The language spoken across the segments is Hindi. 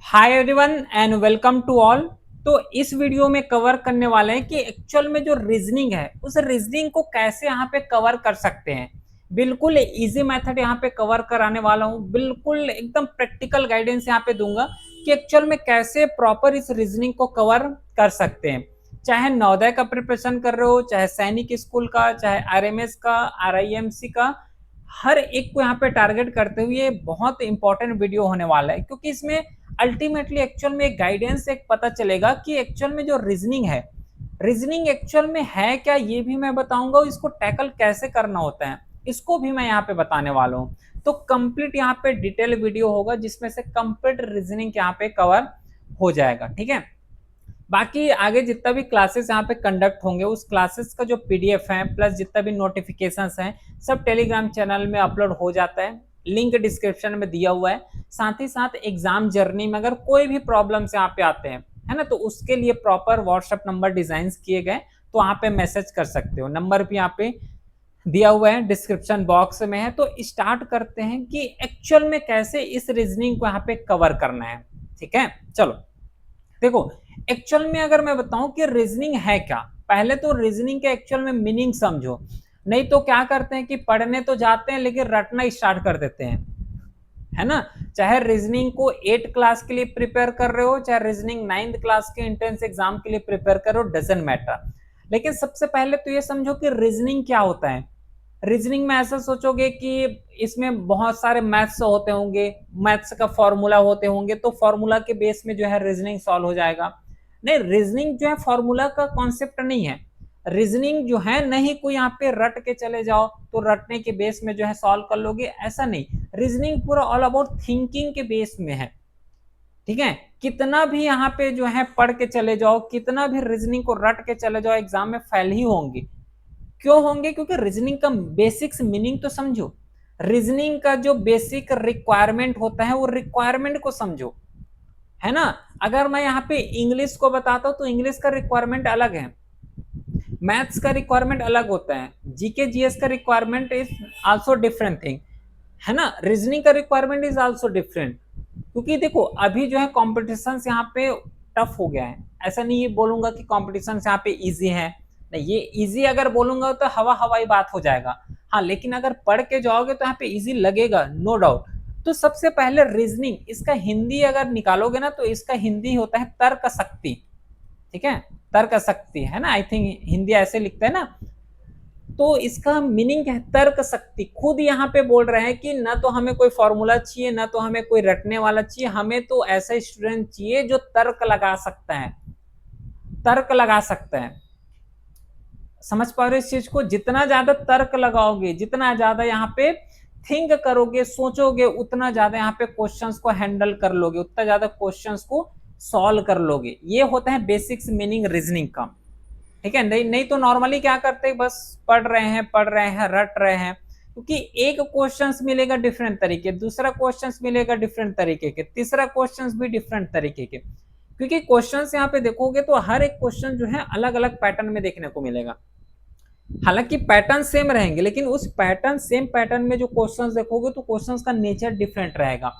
Hi everyone and welcome to all. तो इस वीडियो में कवर करने वाले हैं कि एक्चुअल में जो रीजनिंग है उस रीजनिंग को कैसे यहाँ पे कवर कर सकते हैं। बिल्कुल इजी मेथड यहाँ पे कवर कराने वाला हूँ, बिल्कुल एकदम प्रैक्टिकल गाइडेंस यहाँ पे दूंगा कि एक्चुअल में कैसे प्रॉपर इस रीजनिंग को कवर कर सकते हैं। चाहे नवोदय का प्रिपरेशन कर रहे हो, चाहे सैनिक स्कूल का, चाहे आरएमएस का, आरआईएमसी का, हर एक को यहाँ पे टारगेट करते हुए बहुत इंपॉर्टेंट वीडियो होने वाला है, क्योंकि इसमें अल्टीमेटली एक्चुअल में एक गाइडेंस एक पता चलेगा कि एक्चुअल में जो रीजनिंग है, रीजनिंग एक्चुअल में है क्या ये भी मैं बताऊंगा, इसको टैकल कैसे करना होता है इसको भी मैं यहाँ पे बताने वाला हूँ। तो कंप्लीट यहाँ पे डिटेल वीडियो होगा जिसमें से कंप्लीट रीजनिंग यहाँ पे कवर हो जाएगा, ठीक है। बाकी आगे जितना भी क्लासेस यहाँ पे कंडक्ट होंगे उस क्लासेस का जो पीडीएफ है प्लस जितना भी नोटिफिकेशंस हैं सब टेलीग्राम चैनल में अपलोड हो जाता है, लिंक डिस्क्रिप्शन में दिया हुआ है। साथ ही साथ एग्जाम जर्नी में अगर कोई भी प्रॉब्लम्स यहाँ पे आते हैं है ना, तो उसके लिए प्रॉपर व्हाट्सएप नंबर डिजाइन किए गए, तो वहाँ पे मैसेज कर सकते हो, नंबर भी यहाँ पे दिया हुआ है डिस्क्रिप्शन बॉक्स में है। तो स्टार्ट करते हैं कि एक्चुअल में कैसे इस रीजनिंग को यहाँ पे कवर करना है, ठीक है। चलो देखो, एक्चुअल में अगर मैं बताऊं कि रीजनिंग है क्या, पहले तो रीजनिंग के एक्चुअल में मीनिंग समझो। नहीं तो क्या करते हैं कि पढ़ने तो जाते हैं लेकिन रटना स्टार्ट कर देते हैं, है ना। चाहे रीजनिंग को 8 क्लास के लिए प्रिपेयर कर रहे हो, चाहे रीजनिंग 9th क्लास के एंट्रेंस एग्जाम के लिए प्रिपेयर कर रहे हो, डजंट मैटर। लेकिन सबसे पहले तो ये समझो कि रीजनिंग क्या होता है। रीजनिंग में ऐसा सोचोगे कि इसमें बहुत सारे मैथ्स होते होंगे, मैथ्स का फॉर्मूला होते होंगे, तो फॉर्मूला के बेस में जो है रीजनिंग सॉल्व हो जाएगा। नहीं, रीजनिंग जो है फॉर्मूला का कॉन्सेप्ट नहीं है। रीजनिंग जो है नहीं कोई यहाँ पे रट के चले जाओ तो रटने के बेस में जो है सॉल्व कर लोगे, ऐसा नहीं। रीजनिंग पूरा ऑल अबाउट थिंकिंग के बेस में है, ठीक है। कितना भी यहाँ पे जो है पढ़ के चले जाओ, कितना भी रीजनिंग को रट के चले जाओ, एग्जाम में फेल ही होंगे। क्यों होंगे? क्योंकि रीजनिंग का बेसिक्स मीनिंग तो समझो, रीजनिंग का जो बेसिक रिक्वायरमेंट होता है वो रिक्वायरमेंट को समझो, है ना। अगर मैं यहाँ पे इंग्लिश को बताता हूँ तो इंग्लिश का रिक्वायरमेंट अलग है, मैथ्स का रिक्वायरमेंट अलग होता है, जीके जीएस का requirement is also different thing, है ना। रीजनिंग का रिक्वायरमेंट इज आल्सो डिफरेंट, क्योंकि देखो अभी जो है कॉम्पिटिशन यहाँ पे टफ हो गया है। ऐसा नहीं ये बोलूंगा कि कॉम्पिटिशन यहाँ पे इजी है, नहीं, ये इजी अगर बोलूंगा तो हवा हवाई बात हो जाएगा। हाँ, लेकिन अगर पढ़ के जाओगे तो यहाँ पे इजी लगेगा, नो डाउट। तो सबसे पहले रीजनिंग, इसका हिंदी अगर निकालोगे ना तो इसका हिंदी होता है तर्क शक्ति, ठीक है। तर्क शक्ति है ना, आई थिंक हिंदी ऐसे लिखते हैं ना। तो इसका मीनिंग है तर्क शक्ति। खुद यहाँ पे बोल रहे हैं कि ना तो हमें कोई फॉर्मूला चाहिए, ना तो हमें कोई रटने वाला चाहिए, हमें तो ऐसा स्टूडेंट चाहिए जो तर्क लगा सकता है, तर्क लगा सकता है। समझ पा रहे हो इस चीज को? जितना ज्यादा तर्क लगाओगे, जितना ज्यादा यहाँ पे थिंक करोगे, सोचोगे, उतना ज्यादा यहाँ पे क्वेश्चंस को हैंडल कर लोगे, उतना ज्यादा क्वेश्चंस को सॉल्व कर लोगे। ये होता है बेसिक्स मीनिंग रीजनिंग का, ठीक है। नहीं तो नॉर्मली क्या करते हैं, बस पढ़ रहे हैं, रट रहे हैं। क्योंकि एक क्वेश्चंस मिलेगा डिफरेंट तरीके, दूसरा क्वेश्चंस मिलेगा डिफरेंट तरीके के, तीसरा क्वेश्चंस भी डिफरेंट तरीके के। क्योंकि क्वेश्चंस यहाँ पे देखोगे तो हर एक क्वेश्चन जो है अलग अलग पैटर्न में देखने को मिलेगा। हालांकि पैटर्न सेम रहेंगे लेकिन उस पैटर्न सेम पैटर्न में जो क्वेश्चंस देखोगे तो क्वेश्चंस का नेचर डिफरेंट रहेगा।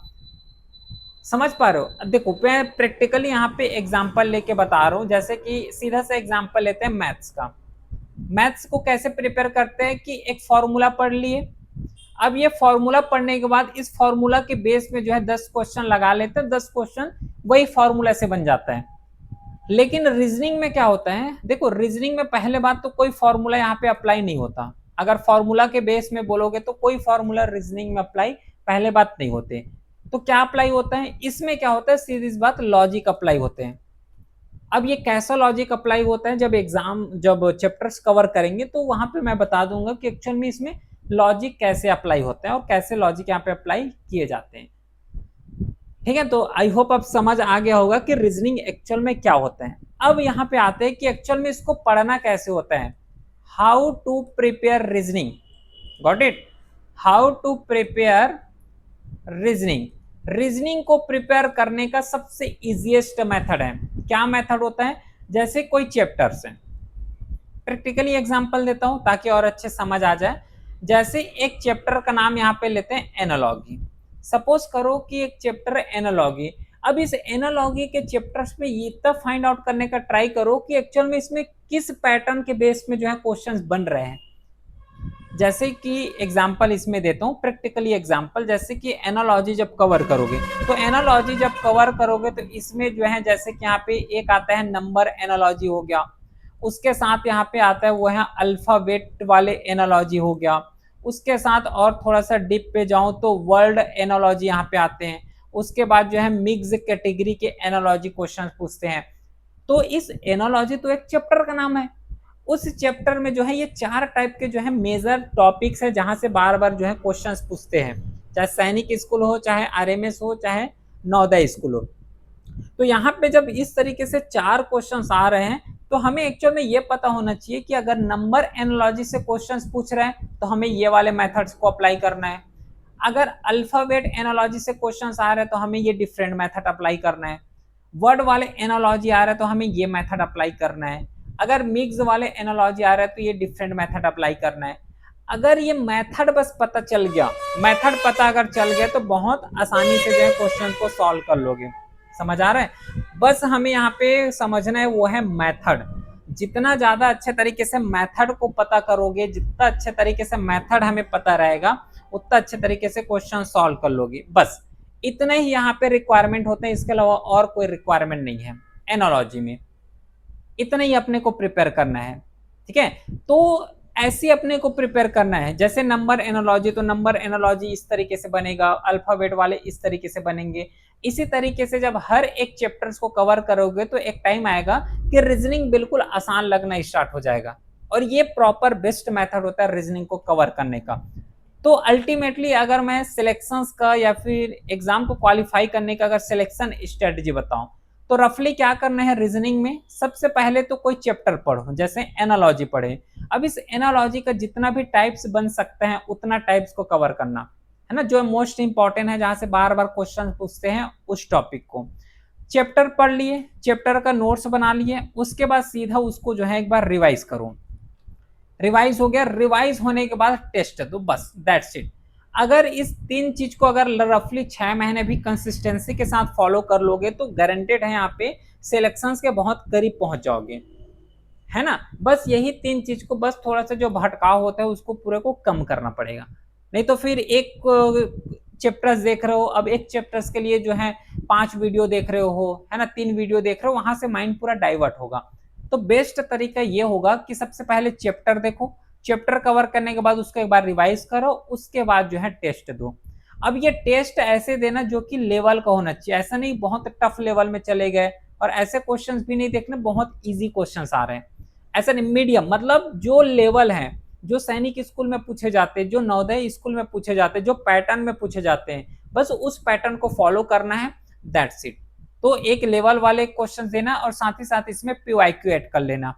समझ पा रहे हो? देखो मैं प्रैक्टिकली यहाँ पे एग्जांपल लेके बता रहा हूँ, जैसे कि सीधा सा एग्जांपल लेते हैं मैथ्स का। मैथ्स को कैसे प्रिपेयर करते हैं कि एक फॉर्मूला पढ़ लिए, अब ये फॉर्मूला पढ़ने के बाद इस फॉर्मूला के बेस में जो है 10 क्वेश्चन लगा लेते हैं, 10 क्वेश्चन वही फॉर्मूला से बन जाता है। लेकिन रीजनिंग में क्या होता है, देखो रीजनिंग में पहले बात तो कोई फॉर्मूला यहाँ पे अप्लाई नहीं होता। अगर फॉर्मूला के बेस में बोलोगे तो कोई फॉर्मूला रीजनिंग में अप्लाई पहले बात नहीं होते। तो क्या अप्लाई होता है इसमें, क्या होता है सीधी बात, लॉजिक अप्लाई होते हैं। अब ये कैसा लॉजिक अप्लाई होता है, जब चैप्टर्स कवर करेंगे तो वहां पे मैं बता दूंगा कि एक्चुअल में इसमें लॉजिक कैसे अप्लाई होता है और कैसे लॉजिक यहाँ पे अप्लाई किए जाते हैं, ठीक है। तो आई होप अब समझ आ गया होगा कि रीजनिंग एक्चुअल में क्या होता है। अब यहाँ पे आते हैं कि एक्चुअल में इसको पढ़ना कैसे होता है। How to prepare reasoning, got it. How to prepare reasoning. Reasoning को प्रिपेयर करने का सबसे इजीएस्ट मेथड है, क्या मेथड होता है, जैसे कोई चैप्टर्स है, प्रैक्टिकली एग्जांपल देता हूं ताकि और अच्छे समझ आ जाए। जैसे एक चैप्टर का नाम यहाँ पे लेते हैं एनालॉजी। सपोज करो कि एक चैप्टर एनालॉजी, अब इस एनालॉजी के चैप्टर्स में ये तब फाइंड आउट करने का ट्राई करो कि एक्चुअल में इसमें किस पैटर्न के बेस में जो है क्वेश्चंस बन रहे हैं। जैसे कि एग्जाम्पल इसमें देता हूँ, प्रैक्टिकली एग्जाम्पल, जैसे कि एनालॉजी जब कवर करोगे, तो एनालॉजी जब कवर करोगे तो इसमें जो है जैसे कि यहाँ पे एक आता है नंबर एनालॉजी हो गया, उसके साथ यहाँ पे आता है वो है अल्फाबेट वाले एनालॉजी हो गया, उसके साथ और थोड़ा सा डिप पे जाऊं तो वर्ड एनालॉजी यहाँ पे आते हैं, उसके बाद जो है मिक्स कैटेगरी के एनालॉजी क्वेश्चन पूछते हैं। तो इस एनालॉजी तो एक चैप्टर का नाम है, उस चैप्टर में जो है ये 4 टाइप के जो है मेजर टॉपिक्स है जहां से बार बार जो है क्वेश्चंस पूछते हैं, चाहे सैनिक स्कूल हो, चाहे आरएमएस हो, चाहे नवोदय स्कूल हो। तो यहाँ पे जब इस तरीके से 4 क्वेश्चंस आ रहे हैं तो हमें एक्चुअल में ये पता होना चाहिए कि अगर नंबर एनालॉजी से क्वेश्चंस पूछ रहे हैं तो हमें ये वाले मेथड्स को अप्लाई करना है, अगर अल्फाबेट एनालॉजी से क्वेश्चंस आ रहे हैं तो हमें ये डिफरेंट मेथड अप्लाई करना है, वर्ड वाले एनालॉजी आ रहा है तो हमें ये मेथड अप्लाई करना है, अगर मिक्स वाले एनालॉजी आ रहा है तो ये डिफरेंट मेथड अप्लाई करना है। अगर ये मेथड बस पता चल गया, मेथड पता अगर चल गया तो बहुत आसानी से जो है क्वेश्चन को सॉल्व कर लोगे। समझ आ रहा है? बस हमें यहाँ पे समझना है वो है मेथड। जितना ज्यादा अच्छे तरीके से मेथड को पता करोगे, जितना अच्छे तरीके से मेथड हमें पता रहेगा, उतना अच्छे तरीके से क्वेश्चन सॉल्व कर लोगे। बस इतने ही यहाँ पे रिक्वायरमेंट होते हैं, इसके अलावा और कोई रिक्वायरमेंट नहीं है एनालॉजी में। इतना ही अपने को प्रिपेयर करना है, ठीक है। तो ऐसे अपने को प्रिपेयर करना है, जैसे नंबर एनालॉजी, तो नंबर एनालॉजी इस तरीके से बनेगा, अल्फाबेट वाले इस तरीके से बनेंगे। इसी तरीके से जब हर एक चैप्टर्स को कवर करोगे तो एक टाइम आएगा कि रीजनिंग बिल्कुल आसान लगना स्टार्ट हो जाएगा, और ये प्रॉपर बेस्ट मेथड होता है रीजनिंग को कवर करने का। तो अल्टीमेटली अगर मैं सिलेक्शंस का या फिर एग्जाम को क्वालिफाई करने का अगर सिलेक्शन स्ट्रेटजी बताऊं तो रफली क्या करना है रीजनिंग में, सबसे पहले तो कोई चैप्टर पढ़ो, जैसे एनालॉजी पढ़े। अब इस एनालॉजी का जितना भी टाइप्स बन सकते हैं उतना टाइप्स को कवर करना है ना, जो मोस्ट इंपॉर्टेंट है, जहां से बार बार क्वेश्चन पूछते हैं उस टॉपिक को। चैप्टर पढ़ लिए, चैप्टर का नोट्स बना लिए, उसके बाद सीधा उसको जो है एक बार रिवाइज करो। रिवाइज हो गया, रिवाइज होने के बाद टेस्ट दो, बस दैट्स इट। अगर इस 3 चीज को अगर रफली 6 महीने भी कंसिस्टेंसी के साथ फॉलो कर लोगे तो गारंटेड है यहाँ पे सिलेक्शंस के बहुत करीब पहुंच जाओगे, है ना। बस यही 3 चीज को, बस थोड़ा सा जो भटकाव होता है उसको पूरे को कम करना पड़ेगा, नहीं तो फिर एक चैप्टर्स देख रहे हो, अब एक चैप्टर्स के लिए जो है 5 वीडियो देख रहे हो, है ना, 3 वीडियो देख रहे हो, वहां से माइंड पूरा डाइवर्ट होगा। तो बेस्ट तरीका ये होगा कि सबसे पहले चैप्टर देखो, चैप्टर कवर करने के बाद उसको एक बार रिवाइज करो, उसके बाद जो है टेस्ट दो। अब ये टेस्ट ऐसे देना जो कि लेवल का होना चाहिए, ऐसा नहीं बहुत टफ लेवल में चले गए, और ऐसे क्वेश्चंस भी नहीं देखने बहुत इजी क्वेश्चंस आ रहे हैं, ऐसा नहीं, मीडियम, मतलब जो लेवल है, जो सैनिक स्कूल में पूछे जाते हैं, जो नवोदय स्कूल में पूछे जाते हैं, जो पैटर्न में पूछे जाते हैं, बस उस पैटर्न को फॉलो करना है, दैट्स इट। तो एक लेवल वाले क्वेश्चन देना और साथ ही साथ इसमें पीवाईक्यू ऐड कर लेना,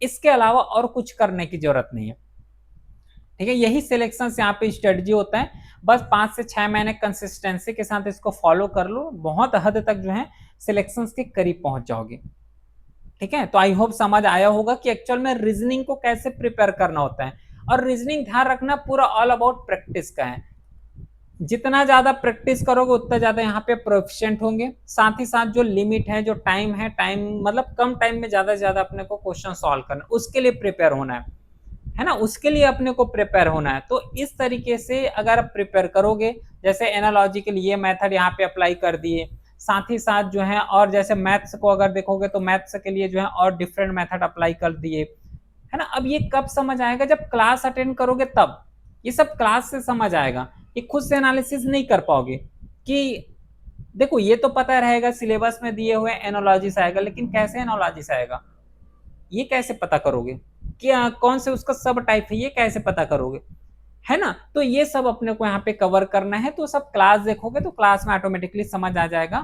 इसके अलावा और कुछ करने की जरूरत नहीं है, ठीक है। यही सिलेक्शन यहाँ पे स्ट्रेटजी होता है, बस 5 से 6 महीने कंसिस्टेंसी के साथ इसको फॉलो कर लो, बहुत हद तक जो है सिलेक्शंस के करीब पहुंच जाओगे, ठीक है। तो आई होप समझ आया होगा कि एक्चुअल में रीजनिंग को कैसे प्रिपेयर करना होता है, और रीजनिंग ध्यान रखना पूरा ऑल अबाउट प्रैक्टिस का है, जितना ज्यादा प्रैक्टिस करोगे उतना ज्यादा यहाँ पे प्रोफिशिएंट होंगे। साथ ही साथ जो लिमिट है, जो टाइम है, टाइम मतलब कम टाइम में ज्यादा से ज्यादा अपने को क्वेश्चन सॉल्व करना, उसके लिए प्रिपेयर होना है ना, उसके लिए अपने को प्रिपेयर होना है। तो इस तरीके से अगर आप प्रिपेयर करोगे, जैसे एनालॉजी के लिए मेथड यहाँ पे अप्लाई कर दिए, साथ ही साथ जो है और जैसे मैथ्स को अगर देखोगे तो मैथ्स के लिए जो है और डिफरेंट मेथड अप्लाई कर दिए, है ना। अब ये कब समझ आएगा, जब क्लास अटेंड करोगे तब ये सब क्लास से समझ आएगा, ये खुद से एनालिसिस नहीं कर पाओगे। कि देखो ये तो पता रहेगा सिलेबस में दिए हुए एनालॉजी से आएगा, लेकिन कैसे एनालॉजी से आएगा ये कैसे पता करोगे, क्या कौन से उसका सब टाइप है ये कैसे पता करोगे, है ना। तो ये सब अपने को यहाँ पे कवर करना है, तो सब क्लास देखोगे तो क्लास में ऑटोमेटिकली समझ आ जाएगा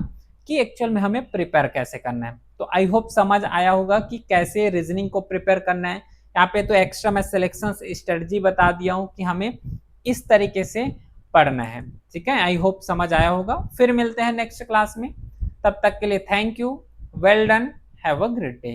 कि एक्चुअल में हमें प्रिपेयर कैसे करना है। तो आई होप समझ आया होगा कि कैसे रीजनिंग को प्रिपेयर करना है। यहाँ पे तो एक्स्ट्रा मैं सिलेक्शन स्ट्रेटजी बता दिया हूँ कि हमें इस तरीके से पढ़ना है, ठीक है। आई होप समझ आया होगा, फिर मिलते हैं नेक्स्ट क्लास में, तब तक के लिए thank you, well done, have a great day.